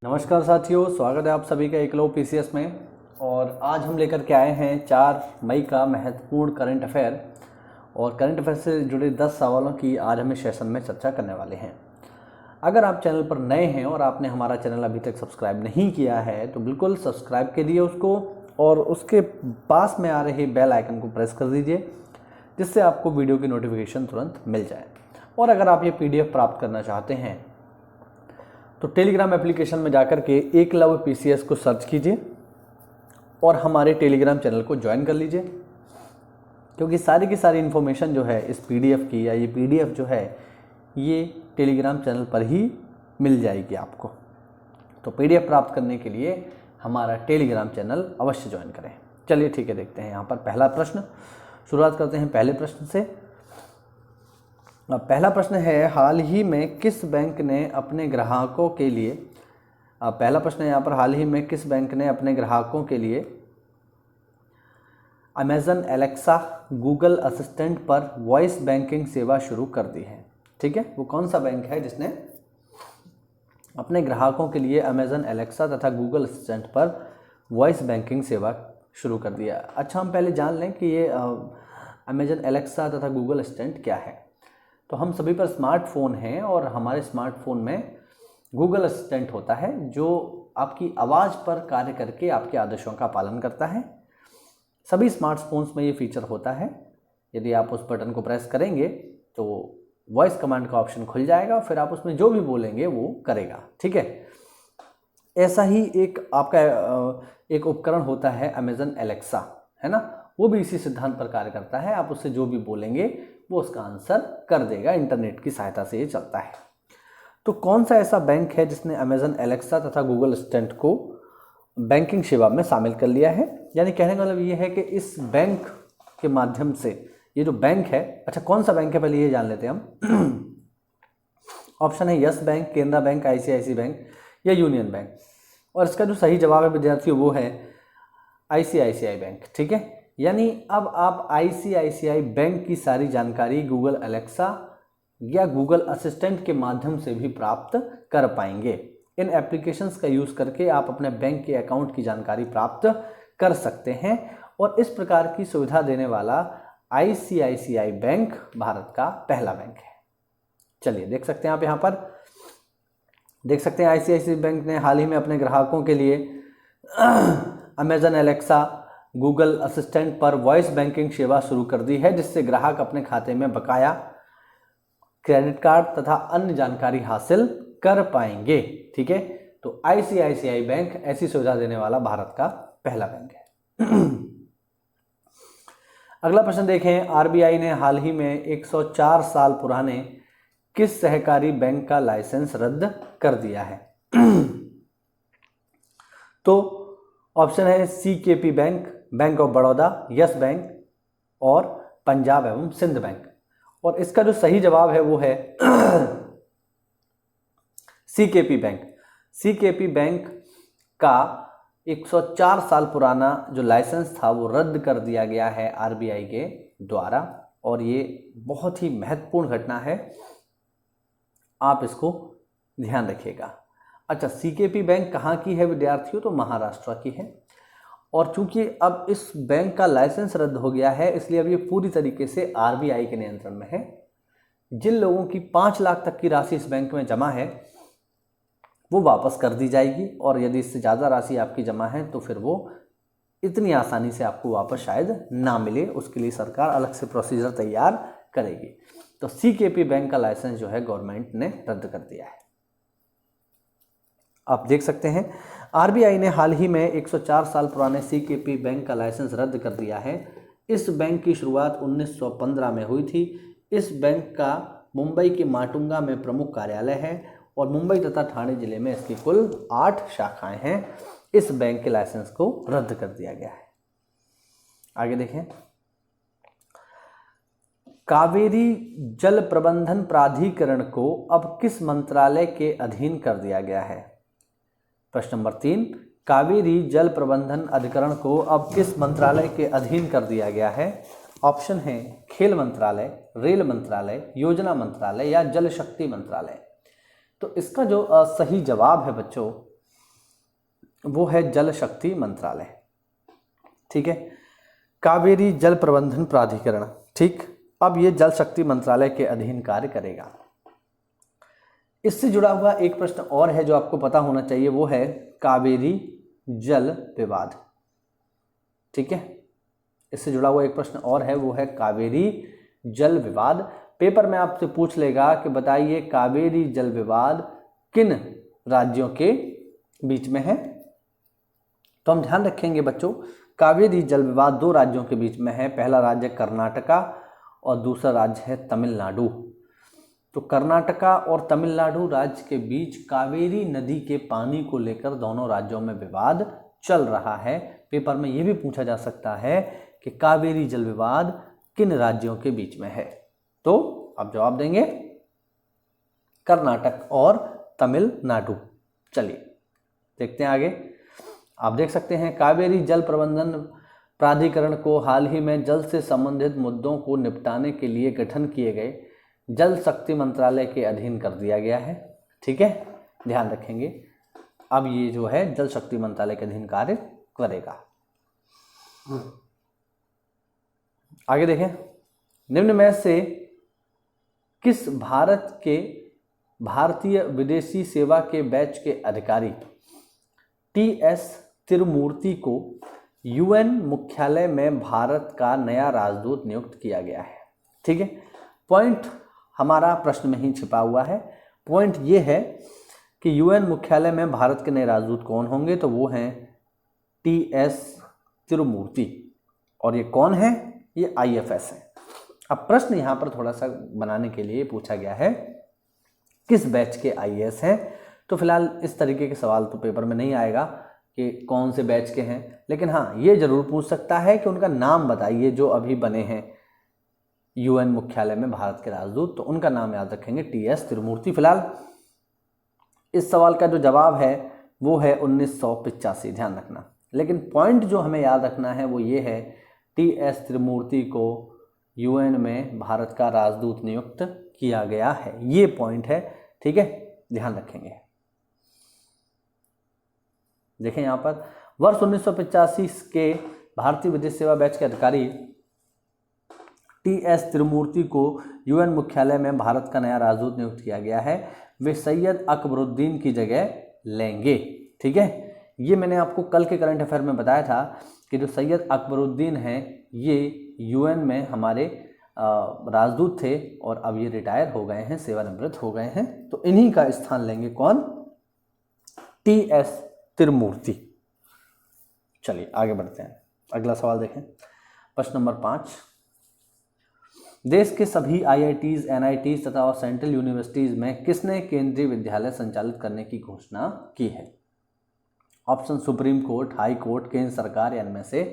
नमस्कार साथियों, स्वागत है आप सभी का एकलव्य पीसीएस में। और आज हम लेकर के आए हैं 4 मई का महत्वपूर्ण करंट अफेयर और करंट अफेयर से जुड़े 10 सवालों की आज हम इस सेशन में चर्चा करने वाले हैं। अगर आप चैनल पर नए हैं और आपने हमारा चैनल अभी तक सब्सक्राइब नहीं किया है तो बिल्कुल सब्सक्राइब कीजिए उसको और उसके पास में आ रहे बेल आइकन को प्रेस कर दीजिए, जिससे आपको वीडियो की नोटिफिकेशन तुरंत मिल जाए। और अगर आप ये पीडीएफ प्राप्त करना चाहते हैं तो टेलीग्राम एप्लीकेशन में जाकर के एकलव्य पीसीएस को सर्च कीजिए और हमारे टेलीग्राम चैनल को ज्वाइन कर लीजिए, क्योंकि सारी की सारी इन्फॉर्मेशन जो है इस पीडीएफ की या ये पीडीएफ जो है ये टेलीग्राम चैनल पर ही मिल जाएगी आपको। तो पीडीएफ प्राप्त करने के लिए हमारा टेलीग्राम चैनल अवश्य ज्वाइन करें। चलिए ठीक है, देखते हैं यहाँ पर पहला प्रश्न। शुरुआत करते हैं पहले प्रश्न से। पहला प्रश्न है, हाल ही में किस बैंक ने अपने ग्राहकों के लिए पहला प्रश्न है यहाँ पर, हाल ही में किस बैंक ने अपने ग्राहकों के लिए अमेजन एलेक्सा गूगल असिस्टेंट पर वॉइस बैंकिंग सेवा शुरू कर दी है। ठीक है, वो कौन सा बैंक है जिसने अपने ग्राहकों के लिए अमेजन एलेक्सा तथा गूगल असिस्टेंट पर वॉइस बैंकिंग सेवा शुरू कर दिया। अच्छा, हम पहले जान लें कि ये अमेजन एलेक्सा तथा गूगल असिस्टेंट क्या है। तो हम सभी पर स्मार्टफोन हैं और हमारे स्मार्टफोन में गूगल असिस्टेंट होता है जो आपकी आवाज़ पर कार्य करके आपके आदेशों का पालन करता है। सभी स्मार्टफोन्स में ये फीचर होता है। यदि आप उस बटन को प्रेस करेंगे तो वॉइस कमांड का ऑप्शन खुल जाएगा, फिर आप उसमें जो भी बोलेंगे वो करेगा। ठीक है, ऐसा ही एक आपका एक उपकरण होता है अमेजन एलेक्सा, है ना, वो भी इसी सिद्धांत पर कार्य करता है। आप उससे जो भी बोलेंगे वो उसका आंसर कर देगा, इंटरनेट की सहायता से ये चलता है। तो कौन सा ऐसा बैंक है जिसने अमेजन एलेक्सा तथा गूगल असिस्टेंट को बैंकिंग सेवा में शामिल कर लिया है? यानी कहने का मतलब ये है कि इस बैंक के माध्यम से ये जो बैंक है, अच्छा कौन सा बैंक है पहले ये जान लेते हैं हम। ऑप्शन है Yes bank, Canara bank, ICIC bank या यूनियन बैंक। और इसका जो सही जवाब है विद्यार्थियों वो है आईसीआईसीआई बैंक। ठीक है, यानी अब आप आईसीआईसीआई बैंक की सारी जानकारी गूगल एलेक्सा या गूगल असिस्टेंट के माध्यम से भी प्राप्त कर पाएंगे। इन एप्लीकेशंस का यूज़ करके आप अपने बैंक के अकाउंट की जानकारी प्राप्त कर सकते हैं और इस प्रकार की सुविधा देने वाला आईसीआईसीआई बैंक भारत का पहला बैंक है। चलिए देख सकते हैं आप यहाँ पर, देख सकते हैं आईसीआईसीआई बैंक ने हाल ही में अपने ग्राहकों के लिए अमेजन एलेक्सा गूगल असिस्टेंट पर वॉइस बैंकिंग सेवा शुरू कर दी है, जिससे ग्राहक अपने खाते में बकाया क्रेडिट कार्ड तथा अन्य जानकारी हासिल कर पाएंगे। ठीक है, तो आईसीआईसीआई बैंक ऐसी सुविधा देने वाला भारत का पहला बैंक है। अगला प्रश्न देखें, आरबीआई ने हाल ही में 104 साल पुराने किस सहकारी बैंक का लाइसेंस रद्द कर दिया है? तो ऑप्शन है CKP bank, bank of Baroda, yes bank और पंजाब एवं सिंध बैंक। और इसका जो सही जवाब है वो है सीकेपी बैंक। सीकेपी बैंक का 104 साल पुराना जो लाइसेंस था वो रद्द कर दिया गया है आरबीआई के द्वारा, और ये बहुत ही महत्वपूर्ण घटना है, आप इसको ध्यान रखिएगा। अच्छा, सीकेपी बैंक कहाँ की है विद्यार्थियों? तो महाराष्ट्र की है। और चूंकि अब इस बैंक का लाइसेंस रद्द हो गया है इसलिए अब ये पूरी तरीके से आरबीआई के नियंत्रण में है। जिन लोगों की 5 लाख तक की राशि इस बैंक में जमा है वो वापस कर दी जाएगी, और यदि इससे ज़्यादा राशि आपकी जमा है तो फिर वो इतनी आसानी से आपको वापस शायद ना मिले, उसके लिए सरकार अलग से प्रोसीजर तैयार करेगी। तो सीकेपी बैंक का लाइसेंस जो है गवर्नमेंट ने रद्द कर दिया है। आप देख सकते हैं आरबीआई ने हाल ही में 104 साल पुराने सीकेपी बैंक का लाइसेंस रद्द कर दिया है। इस बैंक की शुरुआत 1915 में हुई थी। इस बैंक का मुंबई के माटुंगा में प्रमुख कार्यालय है और मुंबई तथा ठाणे जिले में इसकी कुल 8 शाखाएं हैं। इस बैंक के लाइसेंस को रद्द कर दिया गया है। आगे देखें, कावेरी जल प्रबंधन प्राधिकरण को अब किस मंत्रालय के अधीन कर दिया गया है? प्रश्न नंबर 3, कावेरी जल प्रबंधन अधिकरण को अब किस मंत्रालय के अधीन कर दिया गया है? ऑप्शन है खेल मंत्रालय, रेल मंत्रालय, योजना मंत्रालय या जल शक्ति मंत्रालय। तो इसका जो सही जवाब है बच्चों वो है जल शक्ति मंत्रालय। ठीक है, कावेरी जल प्रबंधन प्राधिकरण। ठीक, अब ये जल शक्ति मंत्रालय के अधीन कार्य करेगा। इससे जुड़ा हुआ एक प्रश्न और है जो आपको पता होना चाहिए, वो है कावेरी जल विवाद। ठीक है, इससे जुड़ा हुआ एक प्रश्न और है, वो है कावेरी जल विवाद। पेपर में आपसे पूछ लेगा कि बताइए कावेरी जल विवाद किन राज्यों के बीच में है। तो हम ध्यान रखेंगे बच्चों, कावेरी जल विवाद 2 राज्यों के बीच में है। पहला राज्य कर्नाटका और दूसरा राज्य है तमिलनाडु। तो कर्नाटका और तमिलनाडु राज्य के बीच कावेरी नदी के पानी को लेकर दोनों राज्यों में विवाद चल रहा है। पेपर में यह भी पूछा जा सकता है कि कावेरी जल विवाद किन राज्यों के बीच में है। तो आप जवाब देंगे कर्नाटक और तमिलनाडु। चलिए देखते हैं आगे। आप देख सकते हैं कावेरी जल प्रबंधन प्राधिकरण को हाल ही में जल से संबंधित मुद्दों को निपटाने के लिए गठन किए गए जल शक्ति मंत्रालय के अधीन कर दिया गया है। ठीक है, ध्यान रखेंगे, अब ये जो है जल शक्ति मंत्रालय के अधीन कार्य करेगा। आगे देखें, निम्न में से किस भारतीय विदेशी सेवा के बैच के अधिकारी टी.एस. तिरुमूर्ति को यूएन मुख्यालय में भारत का नया राजदूत नियुक्त किया गया है। ठीक है, पॉइंट हमारा प्रश्न में ही छिपा हुआ है। पॉइंट ये है कि यूएन मुख्यालय में भारत के नए राजदूत कौन होंगे, तो वो हैं टी.एस. तिरुमूर्ति। और ये कौन है, ये IFS है। अब प्रश्न यहाँ पर थोड़ा सा बनाने के लिए पूछा गया है किस बैच के IAS हैं। तो फिलहाल इस तरीके के सवाल तो पेपर में नहीं आएगा कि कौन से बैच के हैं, लेकिन हाँ ये जरूर पूछ सकता है कि उनका नाम बताइए जो अभी बने हैं यूएन मुख्यालय में भारत के राजदूत। तो उनका नाम याद रखेंगे टी.एस. तिरुमूर्ति। फिलहाल इस सवाल का जो जवाब है वो है 1985, ध्यान रखना। लेकिन पॉइंट जो हमें याद रखना है वो ये है टी.एस. तिरुमूर्ति को यूएन में भारत का राजदूत नियुक्त किया गया है, ये पॉइंट है। ठीक है, ध्यान रखेंगे। देखें यहाँ पर वर्ष 1985 के भारतीय विदेश सेवा बैच के अधिकारी टी.एस. तिरुमूर्ति को यूएन मुख्यालय में भारत का नया राजदूत नियुक्त किया गया है। वे सैयद अकबरुद्दीन की जगह लेंगे। ठीक है, ये मैंने आपको कल के करंट अफेयर में बताया था कि जो सैयद अकबरुद्दीन हैं ये यूएन में हमारे राजदूत थे और अब ये रिटायर हो गए हैं, सेवानिवृत्त हो गए हैं। तो इन्हीं का स्थान लेंगे कौन, टी.एस. तिरुमूर्ति। चलिए आगे बढ़ते हैं, अगला सवाल देखें। प्रश्न नंबर 5, देश के सभी IITs, NITs तथा सेंट्रल यूनिवर्सिटीज में किसने केंद्रीय विद्यालय संचालित करने की घोषणा की है। Option supreme court, high court, केंद्र सरकार या इनमें से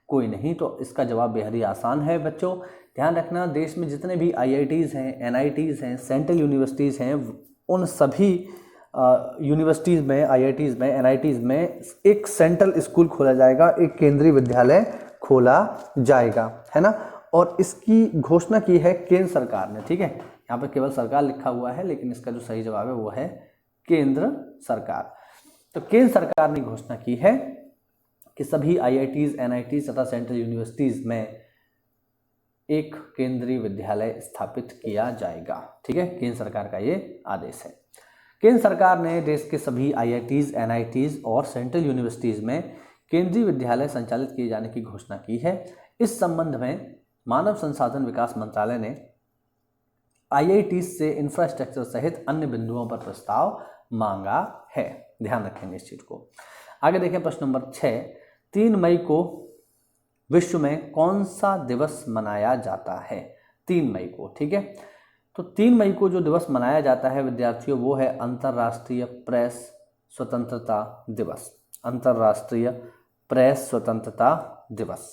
कोई नहीं। तो इसका जवाब बेहद ही आसान है बच्चों। ध्यान रखना, देश में जितने भी IITs हैं, NITs हैं, सेंट्रल यूनिवर्सिटीज़ हैं, उन सभी यूनिवर्सिटीज़ में, IITs में, NITs में एक सेंट्रल स्कूल खोला जाएगा, एक केंद्रीय विद्यालय खोला जाएगा, है ना। और इसकी घोषणा की है केंद्र सरकार ने। ठीक है, यहाँ पर केवल सरकार लिखा हुआ है, लेकिन इसका जो सही जवाब है वो है केंद्र सरकार। तो केंद्र सरकार ने घोषणा की है कि सभी IITs, NITs तथा सेंट्रल यूनिवर्सिटीज़ में एक केंद्रीय विद्यालय स्थापित किया जाएगा। ठीक है, केंद्र सरकार का ये आदेश है। केंद्र सरकार ने देश के सभी IITs, NITs और सेंट्रल यूनिवर्सिटीज़ में केंद्रीय विद्यालय संचालित किए जाने की घोषणा की है। इस संबंध में मानव संसाधन विकास मंत्रालय ने IITs से इंफ्रास्ट्रक्चर सहित अन्य बिंदुओं पर प्रस्ताव मांगा है। ध्यान रखेंगे इस चीज़ को। आगे देखें प्रश्न नंबर 6, 3 मई को विश्व में कौन सा दिवस मनाया जाता है। 3 मई को, ठीक है। तो 3 मई को जो दिवस मनाया जाता है विद्यार्थियों, वो है अंतर्राष्ट्रीय प्रेस स्वतंत्रता दिवस। अंतर्राष्ट्रीय प्रेस स्वतंत्रता दिवस,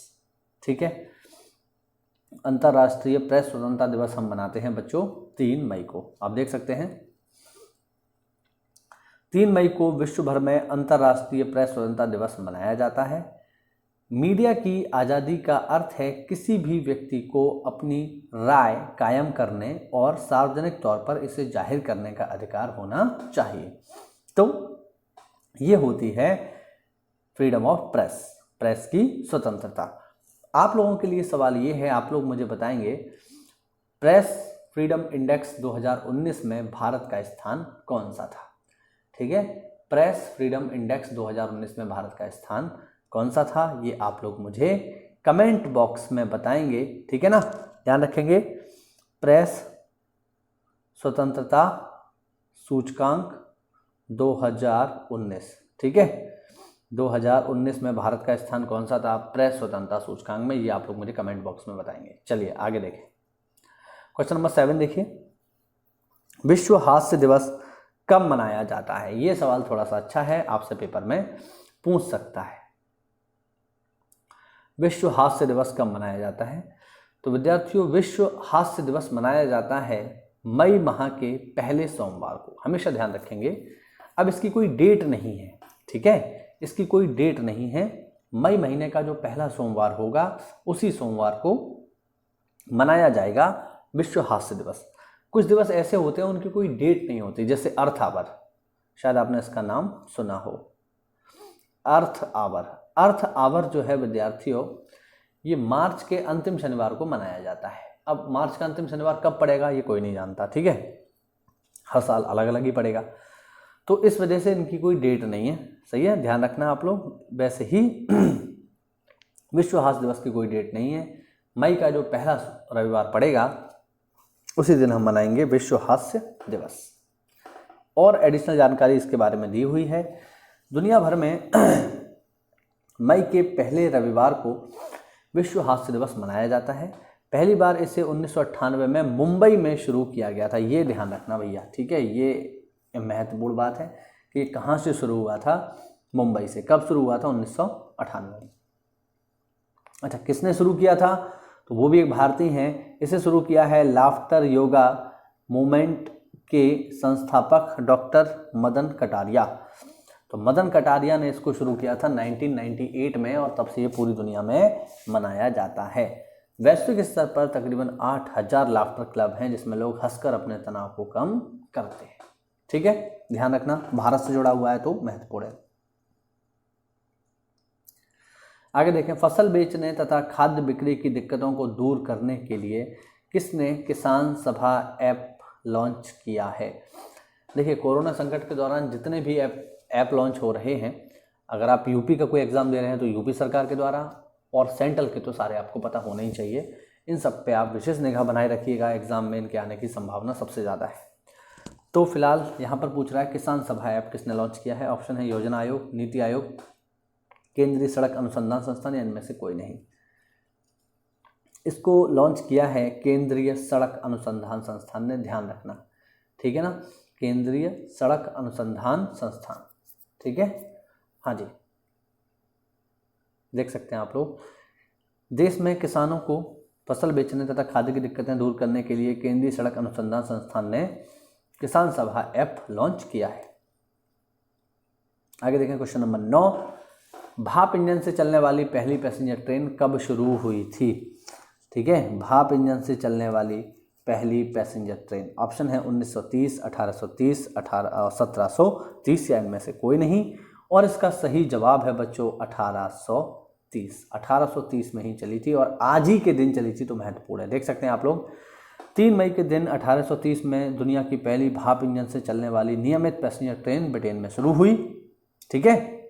ठीक है। अंतर्राष्ट्रीय प्रेस स्वतंत्रता दिवस हम मनाते हैं बच्चों 3 मई को। आप देख सकते हैं 3 मई को विश्व भर में अंतर्राष्ट्रीय प्रेस स्वतंत्रता दिवस मनाया जाता है। मीडिया की आज़ादी का अर्थ है किसी भी व्यक्ति को अपनी राय कायम करने और सार्वजनिक तौर पर इसे जाहिर करने का अधिकार होना चाहिए। तो ये होती है फ्रीडम ऑफ प्रेस, प्रेस की स्वतंत्रता। आप लोगों के लिए सवाल ये है, आप लोग मुझे बताएंगे प्रेस फ्रीडम इंडेक्स 2019 में भारत का स्थान कौन सा था। ठीक है, प्रेस फ्रीडम इंडेक्स 2019 में भारत का स्थान कौन सा था, ये आप लोग मुझे कमेंट बॉक्स में बताएंगे। ठीक है ना, ध्यान रखेंगे। प्रेस स्वतंत्रता सूचकांक 2019, ठीक है, 2019 में भारत का स्थान कौन सा था प्रेस स्वतंत्रता सूचकांक में, ये आप लोग मुझे कमेंट बॉक्स में बताएंगे। चलिए आगे देखें, क्वेश्चन नंबर 7 देखिए, विश्व हास्य दिवस कब मनाया जाता है। ये सवाल थोड़ा सा अच्छा है, आपसे पेपर में पूछ सकता है। विश्व हास्य दिवस कब मनाया जाता है, तो विद्यार्थियों विश्व हास्य दिवस मनाया जाता है मई माह के पहले सोमवार को, हमेशा ध्यान रखेंगे। अब इसकी कोई डेट नहीं है, ठीक है, इसकी कोई डेट नहीं है। मई महीने का जो पहला सोमवार होगा उसी सोमवार को मनाया जाएगा विश्व हास्य दिवस। कुछ दिवस ऐसे होते हैं उनकी कोई डेट नहीं होती, जैसे अर्थ आवर, शायद आपने इसका नाम सुना हो, अर्थ आवर। अर्थ आवर जो है विद्यार्थियों, ये मार्च के अंतिम शनिवार को मनाया जाता है। अब मार्च का अंतिम शनिवार कब पड़ेगा ये कोई नहीं जानता, ठीक है, हर साल अलग अलग ही पड़ेगा, तो इस वजह से इनकी कोई डेट नहीं है। सही है, ध्यान रखना आप लोग। वैसे ही विश्व हास्य दिवस की कोई डेट नहीं है, मई का जो पहला रविवार पड़ेगा उसी दिन हम मनाएंगे विश्व हास्य दिवस। और एडिशनल जानकारी इसके बारे में दी हुई है। दुनिया भर में मई के पहले रविवार को विश्व हास्य दिवस मनाया जाता है। पहली बार इसे 1998 में मुंबई में शुरू किया गया था, ये ध्यान रखना भैया, ठीक है, ये महत्वपूर्ण बात है कि कहाँ से शुरू हुआ था, मुंबई से। कब शुरू हुआ था, 1998 में। अच्छा, किसने शुरू किया था, तो वो भी एक भारतीय हैं। इसे शुरू किया है लाफ्टर योगा मूवमेंट के संस्थापक डॉक्टर मदन कटारिया। तो मदन कटारिया ने इसको शुरू किया था 1998 में, और तब से ये पूरी दुनिया में मनाया जाता है। वैश्विक स्तर पर तकरीबन 8000 लाफ्टर क्लब हैं जिसमें लोग हंसकर अपने तनाव को कम करते हैं। ठीक है, ध्यान रखना, भारत से जुड़ा हुआ है तो महत्वपूर्ण है। आगे देखें, फसल बेचने तथा खाद्य बिक्री की दिक्कतों को दूर करने के लिए किसने किसान सभा ऐप लॉन्च किया है। देखिए, कोरोना संकट के दौरान जितने भी ऐप लॉन्च हो रहे हैं, अगर आप यूपी का कोई एग्ज़ाम दे रहे हैं तो यूपी सरकार के द्वारा, और सेंट्रल के तो सारे आपको पता होना ही चाहिए। इन सब पे आप विशेष निगाह बनाए रखिएगा, एग्ज़ाम में इनके आने की संभावना सबसे ज़्यादा है। तो फिलहाल यहाँ पर पूछ रहा है किसान सभा ऐप किसने लॉन्च किया है। ऑप्शन है योजना आयोग, नीति आयोग, केंद्रीय सड़क अनुसंधान संस्थान, या इनमें से कोई नहीं। इसको लॉन्च किया है केंद्रीय सड़क अनुसंधान संस्थान ने, ध्यान रखना, ठीक है ना, केंद्रीय सड़क अनुसंधान संस्थान, ठीक है, हाँ जी। देख सकते हैं आप लोग, देश में किसानों को फसल बेचने तथा खाद्य की दिक्कतें दूर करने के लिए केंद्रीय सड़क अनुसंधान संस्थान ने किसान सभा ऐप लॉन्च किया है। आगे देखें, क्वेश्चन नंबर 9, भाप इंजन से चलने वाली पहली पैसेंजर ट्रेन कब शुरू हुई थी। ठीक है, भाप इंजन से चलने वाली पहली पैसेंजर ट्रेन, ऑप्शन है 1930, 1830, 1730, या इनमें से कोई नहीं। और इसका सही जवाब है बच्चों 1830। 1830 में ही चली थी और आज ही के दिन चली थी, तो महत्वपूर्ण है। देख सकते हैं आप लोग, 3 मई के दिन 1830 में दुनिया की पहली भाप इंजन से चलने वाली नियमित पैसेंजर ट्रेन ब्रिटेन में शुरू हुई। ठीक है,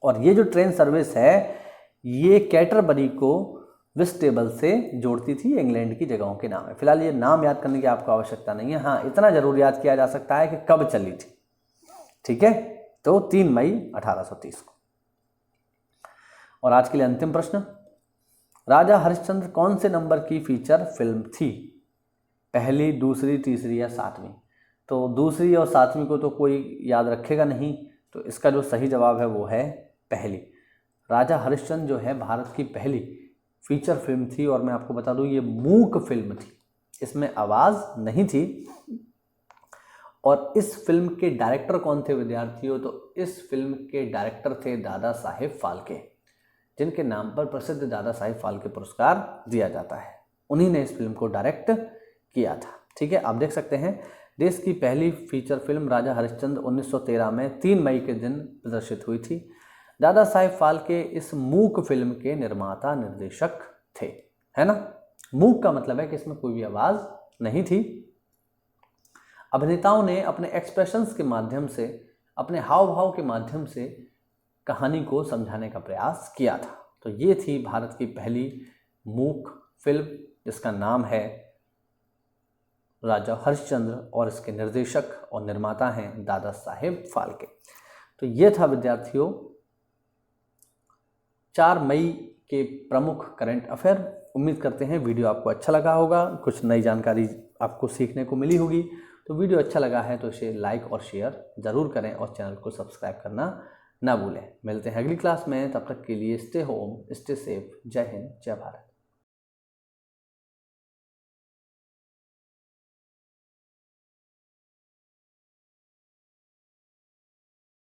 और ये जो ट्रेन सर्विस है ये कैटरबरी को विस्टेबल से जोड़ती थी, इंग्लैंड की जगहों के नाम है। फिलहाल ये नाम याद करने की आपको आवश्यकता नहीं है, हाँ इतना जरूर याद किया जा सकता है कि कब चली थी। ठीक है, तो 3 मई 1830 को। और आज के लिए अंतिम प्रश्न, राजा हरिश्चंद्र कौन से नंबर की फीचर फिल्म थी, पहली, दूसरी, तीसरी या सातवीं। तो दूसरी और सातवीं को तो कोई याद रखेगा नहीं, तो इसका जो सही जवाब है वो है पहली। राजा हरिश्चंद्र जो है भारत की पहली फीचर फिल्म थी, और मैं आपको बता दूं ये मूक फिल्म थी, इसमें आवाज़ नहीं थी। और इस फिल्म के डायरेक्टर कौन थे विद्यार्थियों, तो इस फिल्म के डायरेक्टर थे दादा साहेब फाल्के, जिनके नाम पर प्रसिद्ध दादा साहेब फाल्के पुरस्कार दिया जाता है। उन्हीं ने इस फिल्म को डायरेक्ट किया था। ठीक है, आप देख सकते हैं देश की पहली फीचर फिल्म राजा हरिश्चंद्र 1913 में 3 मई के दिन प्रदर्शित हुई थी। दादा साहेब फाल्के इस मूक फिल्म के निर्माता निर्देशक थे, है ना। मूक का मतलब है कि इसमें कोई भी आवाज नहीं थी। अभिनेताओं ने अपने एक्सप्रेशंस के माध्यम से, अपने हाव भाव के माध्यम से कहानी को समझाने का प्रयास किया था। तो ये थी भारत की पहली मूक फिल्म जिसका नाम है राजा हरिश्चंद्र और इसके निर्देशक और निर्माता हैं दादा साहेब फाल्के। तो ये था विद्यार्थियों 4 मई के प्रमुख करंट अफेयर। उम्मीद करते हैं वीडियो आपको अच्छा लगा होगा, कुछ नई जानकारी आपको सीखने को मिली होगी। तो वीडियो अच्छा लगा है तो इसे लाइक और शेयर ज़रूर करें और चैनल को सब्सक्राइब करना ना भूलें। मिलते हैं अगली क्लास में, तब तक के लिए स्टे होम, स्टे सेफ। जय हिंद, जय भारत।